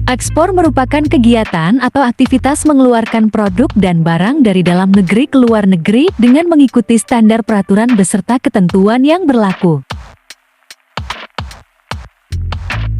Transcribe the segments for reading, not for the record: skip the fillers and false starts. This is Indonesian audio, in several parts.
Ekspor merupakan kegiatan atau aktivitas mengeluarkan produk dan barang dari dalam negeri ke luar negeri dengan mengikuti standar peraturan beserta ketentuan yang berlaku.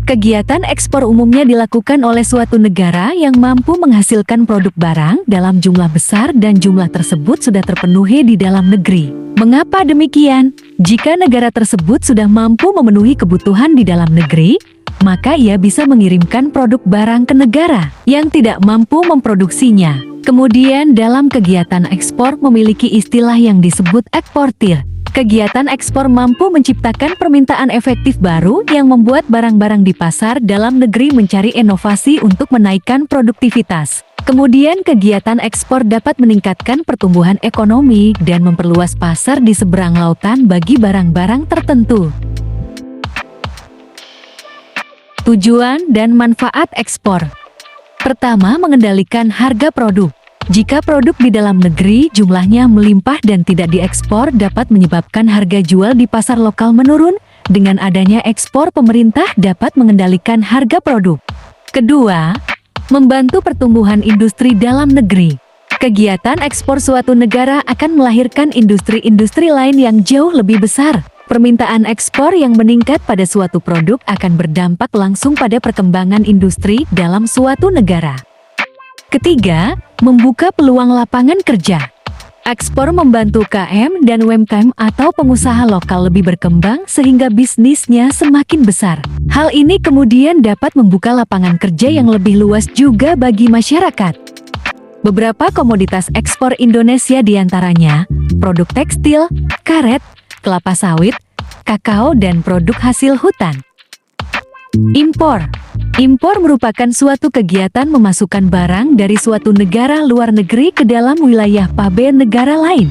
Kegiatan ekspor umumnya dilakukan oleh suatu negara yang mampu menghasilkan produk barang dalam jumlah besar dan jumlah tersebut sudah terpenuhi di dalam negeri. Mengapa demikian? Jika negara tersebut sudah mampu memenuhi kebutuhan di dalam negeri, maka ia bisa mengirimkan produk barang ke negara yang tidak mampu memproduksinya. Kemudian dalam kegiatan ekspor memiliki istilah yang disebut eksportir. Kegiatan ekspor mampu menciptakan permintaan efektif baru yang membuat barang-barang di pasar dalam negeri mencari inovasi untuk menaikkan produktivitas. Kemudian kegiatan ekspor dapat meningkatkan pertumbuhan ekonomi dan memperluas pasar di seberang lautan bagi barang-barang tertentu. Tujuan dan manfaat ekspor. Pertama, mengendalikan harga produk. Jika produk di dalam negeri jumlahnya melimpah dan tidak diekspor dapat menyebabkan harga jual di pasar lokal menurun. Dengan adanya ekspor, pemerintah dapat mengendalikan harga produk. Kedua, membantu pertumbuhan industri dalam negeri. Kegiatan ekspor suatu negara akan melahirkan industri-industri lain yang jauh lebih besar. Permintaan ekspor yang meningkat pada suatu produk akan berdampak langsung pada perkembangan industri dalam suatu negara. Ketiga, membuka peluang lapangan kerja. Ekspor membantu UMKM dan UMKM atau pengusaha lokal lebih berkembang sehingga bisnisnya semakin besar. Hal ini kemudian dapat membuka lapangan kerja yang lebih luas juga bagi masyarakat. Beberapa komoditas ekspor Indonesia diantaranya produk tekstil, karet, kelapa sawit, kakao, dan produk hasil hutan. Impor. Impor merupakan suatu kegiatan memasukkan barang dari suatu negara luar negeri ke dalam wilayah PABE negara lain.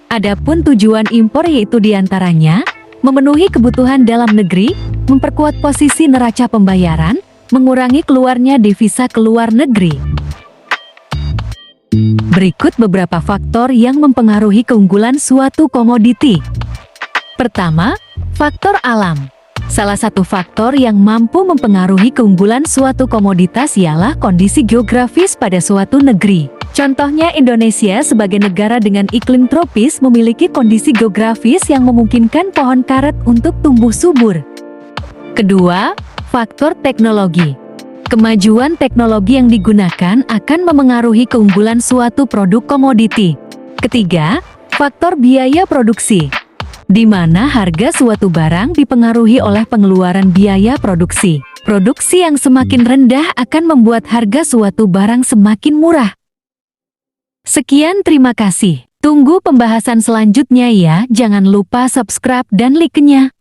Adapun tujuan impor yaitu diantaranya memenuhi kebutuhan dalam negeri, memperkuat posisi neraca pembayaran, mengurangi keluarnya devisa ke luar negeri. Berikut beberapa faktor yang mempengaruhi keunggulan suatu komoditi. Pertama, faktor alam. Salah satu faktor yang mampu mempengaruhi keunggulan suatu komoditas ialah kondisi geografis pada suatu negeri. Contohnya, Indonesia sebagai negara dengan iklim tropis memiliki kondisi geografis yang memungkinkan pohon karet untuk tumbuh subur. Kedua, faktor teknologi. Kemajuan teknologi yang digunakan akan memengaruhi keunggulan suatu produk komoditi. Ketiga, faktor biaya produksi, di mana harga suatu barang dipengaruhi oleh pengeluaran biaya produksi. Produksi yang semakin rendah akan membuat harga suatu barang semakin murah. Sekian, terima kasih. Tunggu pembahasan selanjutnya ya. Jangan lupa subscribe dan like-nya.